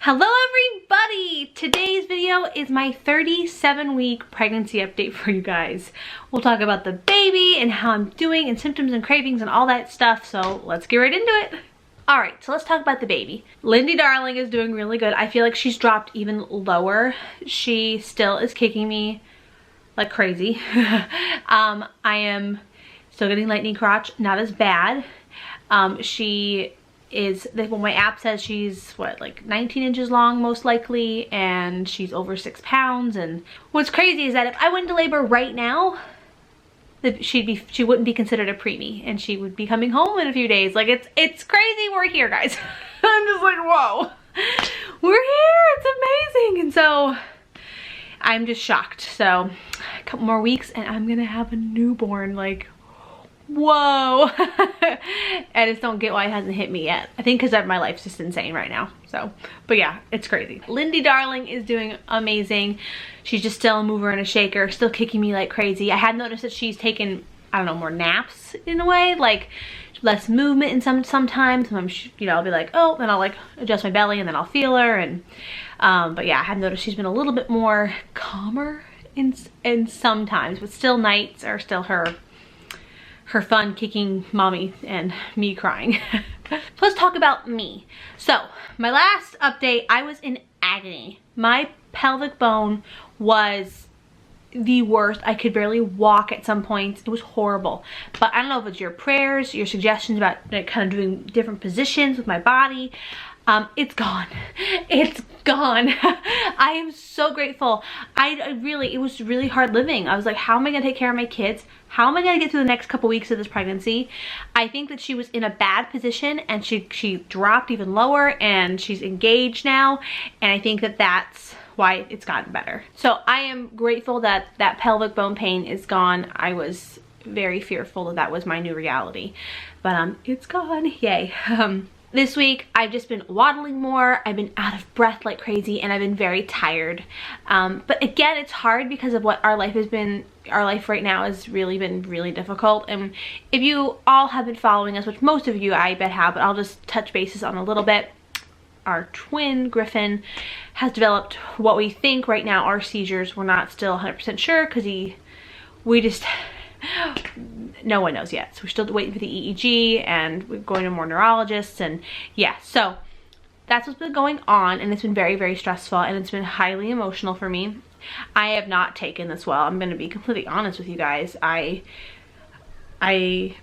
Hello everybody! Today's video is my 37-week pregnancy update for you guys. We'll talk about the baby and how I'm doing and symptoms and cravings and all that stuff, so let's get right into it. Alright, so let's talk about the baby. Lindy darling is doing really good. I feel like she's dropped even lower. She still is kicking me like crazy. I am still getting lightning crotch, not as bad. Well, my app says she's what, like 19 inches long most likely, and she's over 6 pounds. And what's crazy is that if I went into labor right now, she wouldn't be considered a preemie, and she would be coming home in a few days. Like it's crazy. We're here, guys. I'm just like, whoa, we're here. It's amazing. And so I'm just shocked. So a couple more weeks and I'm gonna have a newborn. Like, whoa. I just don't get why it hasn't hit me yet. I think because my life's just insane right now. So, but yeah, it's crazy. Lindy darling is doing amazing. She's just still a mover and a shaker, still kicking me like crazy. I had noticed that she's taken, I don't know, more naps in a way, like less movement in sometimes. You know, I'll be like, oh, then I'll like adjust my belly and then I'll feel her. And but yeah, I have noticed she's been a little bit more calmer in sometimes, but still nights are still her fun kicking mommy and me crying. So let's talk about me. So my last update, I was in agony. My pelvic bone was the worst. I could barely walk at some points. It was horrible. But I don't know if it's your prayers, your suggestions about like, kind of doing different positions with my body. It's gone. It's gone. I am so grateful. It was really hard living. I was like, how am I gonna take care of my kids? How am I gonna get through the next couple weeks of this pregnancy? I think that she was in a bad position and she dropped even lower, and she's engaged now. And I think that that's why it's gotten better. So I am grateful that that pelvic bone pain is gone. I was very fearful that that was my new reality, but it's gone. Yay. This week, I've just been waddling more. I've been out of breath like crazy, and I've been very tired. But again, it's hard because of what our life has been. Our life right now has really been really difficult. And if you all have been following us, which most of you I bet have, but I'll just touch bases on a little bit. Our twin, Griffin, has developed what we think right now are seizures. We're not still 100% sure because no one knows yet. So we're still waiting for the EEG, and we're going to more neurologists, and yeah, so that's what's been going on, and it's been very, very stressful, and it's been highly emotional for me. I have not taken this well. I'm going to be completely honest with you guys. I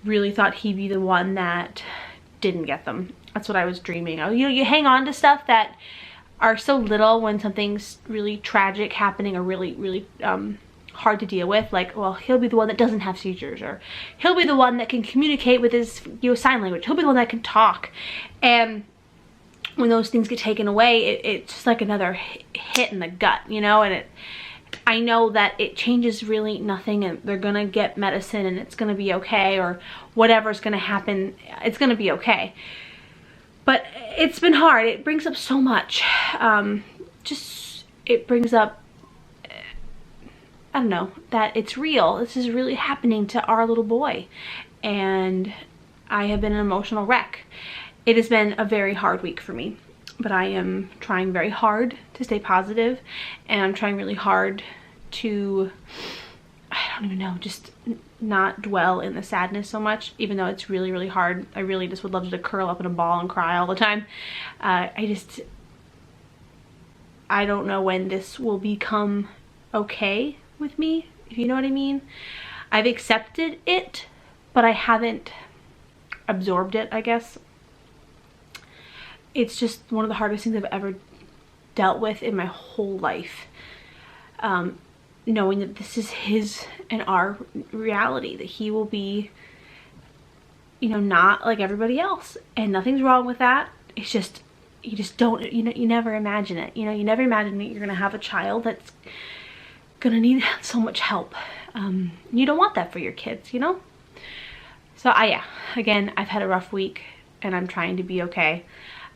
really thought he'd be the one that didn't get them. That's what I was dreaming of. You know, you hang on to stuff that are so little when something's really tragic happening or really, really hard to deal with. Like, well, he'll be the one that doesn't have seizures, or he'll be the one that can communicate with his sign language. He'll be the one that can talk. And when those things get taken away, it's just like another hit in the gut, you know. And I know that it changes really nothing, and they're gonna get medicine and it's gonna be okay, or whatever's gonna happen, it's gonna be okay. But it's been hard. It brings up so much. It brings up, I don't know, that it's real. This is really happening to our little boy. And I have been an emotional wreck. It has been a very hard week for me. But I am trying very hard to stay positive, and I'm trying really hard to, I don't even know, just not dwell in the sadness so much, even though it's really, really hard. I really just would love to curl up in a ball and cry all the time. I don't know when this will become okay with me, if you know what I mean. I've accepted it, but I haven't absorbed it, I guess. It's just one of the hardest things I've ever dealt with in my whole life. Knowing that this is his and our reality, that he will be, you know, not like everybody else, and nothing's wrong with that. It's just, you just don't, you know, you never imagine it. You know, you never imagine that you're gonna have a child that's gonna need so much help. You don't want that for your kids, you know? So yeah, again, I've had a rough week, and I'm trying to be okay.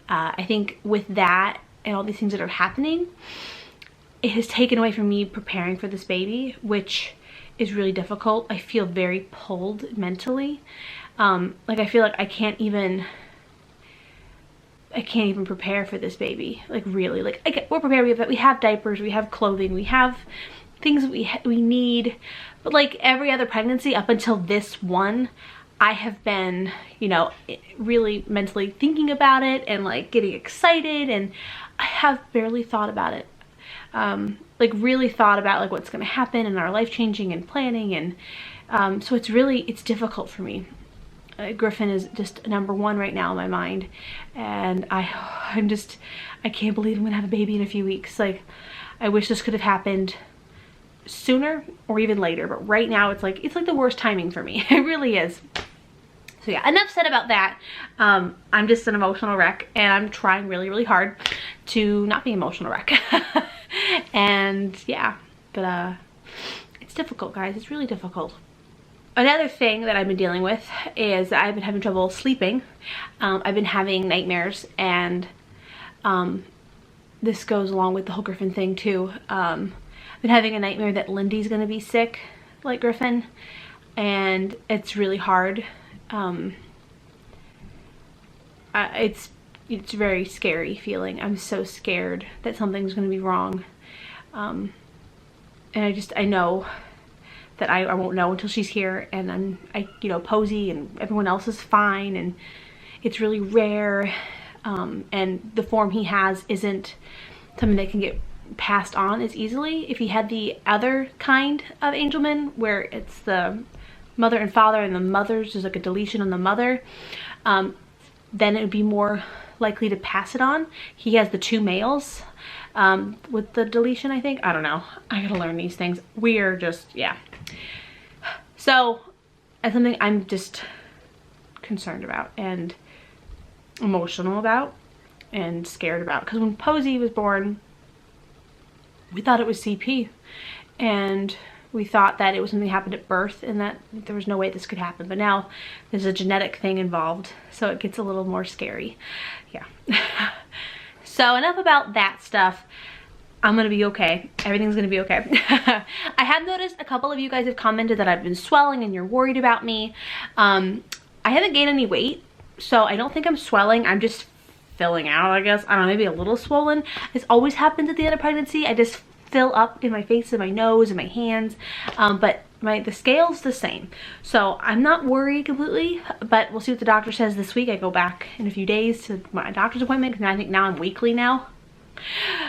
I think with that and all these things that are happening, it has taken away from me preparing for this baby, which is really difficult. I feel very pulled mentally. Like I feel like I can't even I can't even prepare for this baby. Like really, like we're prepared. We have diapers, we have clothing, we have things that we need. But like every other pregnancy up until this one, I have been, you know, really mentally thinking about it and like getting excited, and I have barely thought about it. Like really thought about like what's gonna happen and our life changing and planning, and so it's difficult for me. Griffin is just #1 right now in my mind, and I can't believe I'm gonna have a baby in a few weeks. Like I wish this could have happened sooner or even later, but right now it's like the worst timing for me. It really is. So yeah, enough said about that. I'm just an emotional wreck, and I'm trying really, really hard to not be an emotional wreck. And yeah, but it's difficult, guys. It's really difficult. Another thing that I've been dealing with is I've been having trouble sleeping. I've been having nightmares, and this goes along with the whole Griffin thing too. I've been having a nightmare that Lindy's gonna be sick like Griffin, and it's really hard. It's a very scary feeling. I'm so scared that something's gonna be wrong. And I know that I won't know until she's here, and you know, Posey and everyone else is fine, and it's really rare. And the form he has isn't something that can get passed on as easily. If he had the other kind of Angelman, where it's the mother and father, and the mother's just like a deletion on the mother, then it would be more likely to pass it on. He has the 2 males with the deletion, I think. I don't know. I gotta learn these things. We are just, yeah. So it's something I'm just concerned about and emotional about and scared about. Because when Posey was born, we thought it was CP, and we thought that it was something that happened at birth and that there was no way this could happen. But now there's a genetic thing involved, so it gets a little more scary. Yeah. So enough about that stuff. I'm gonna be okay. Everything's gonna be okay. I have noticed a couple of you guys have commented that I've been swelling and you're worried about me. I haven't gained any weight, so I don't think I'm swelling. I'm just filling out, I guess. I don't know, maybe a little swollen. This always happens at the end of pregnancy. I just fill up in my face and my nose and my hands, but the scale's the same. So I'm not worried completely, but we'll see what the doctor says this week. I go back in a few days to my doctor's appointment, and I think now I'm weekly now.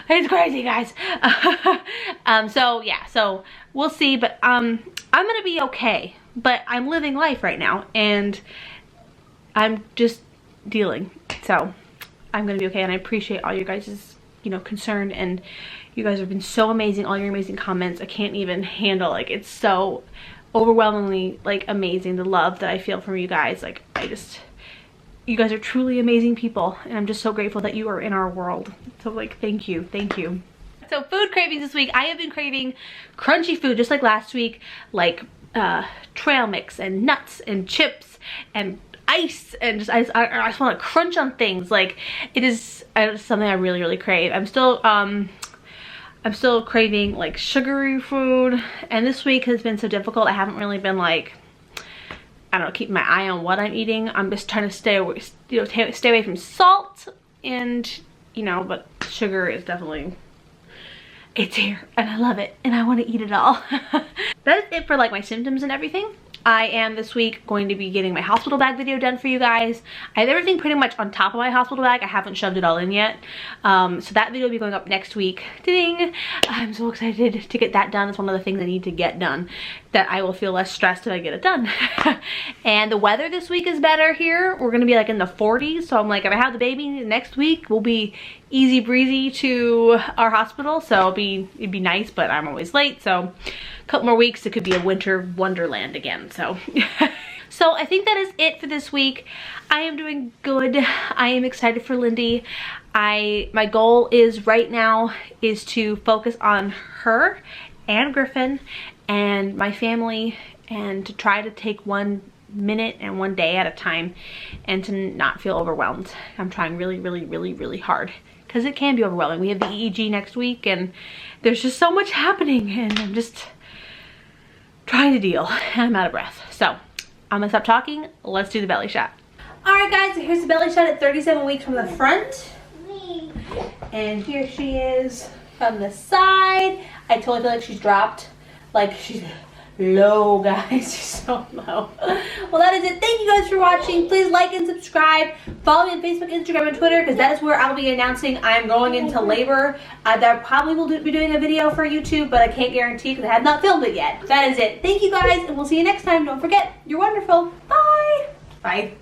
It's crazy, guys. So yeah, so we'll see, but I'm gonna be okay. But I'm living life right now, and I'm just dealing. So I'm gonna be okay, and I appreciate all you guys' concern, and you guys have been so amazing, all your amazing comments. I can't even handle, like, it's so overwhelmingly like amazing, the love that I feel from you guys. Like, you guys are truly amazing people, and I'm just so grateful that you are in our world. So like, thank you, thank you. So food cravings this week. I have been craving crunchy food just like last week, like trail mix and nuts and chips and ice, and I just want to crunch on things. Like, it's something I really, really crave. I'm still craving like sugary food, and this week has been so difficult. I haven't really been like, I don't know, keeping my eye on what I'm eating. I'm just trying to stay away, stay away from salt, and but sugar is definitely, it's here, and I love it, and I want to eat it all. That is it for like my symptoms and everything. I am this week going to be getting my hospital bag video done for you guys. I have everything pretty much on top of my hospital bag. I haven't shoved it all in yet. So that video will be going up next week. Ding! I'm so excited to get that done. It's one of the things I need to get done, that I will feel less stressed if I get it done. And the weather this week is better here. We're gonna be like in the 40s. So I'm like, if I have the baby next week, we'll be easy breezy to our hospital. So it'd be nice, but I'm always late. So a couple more weeks, it could be a winter wonderland again. So so I think that is it for this week. I am doing good. I am excited for Lindy. My goal is right now is to focus on her and Griffin and my family, and to try to take 1 minute and 1 day at a time, and to not feel overwhelmed. I'm trying really, really, really, really hard, because it can be overwhelming. We have the EEG next week, and there's just so much happening, and I'm just trying to deal, and I'm out of breath. So I'm gonna stop talking. Let's do the belly shot. Alright guys, so here's the belly shot at 37 weeks from the front. And here she is from the side. I totally feel like she's dropped. Like she's low, guys. She's so low. Well, that is it. Thank you guys for watching. Please like and subscribe. Follow me on Facebook, Instagram, and Twitter, because that is where I'll be announcing I'm going into labor. That probably will be doing a video for YouTube, but I can't guarantee because I have not filmed it yet. That is it. Thank you guys, and we'll see you next time. Don't forget, you're wonderful. Bye. Bye.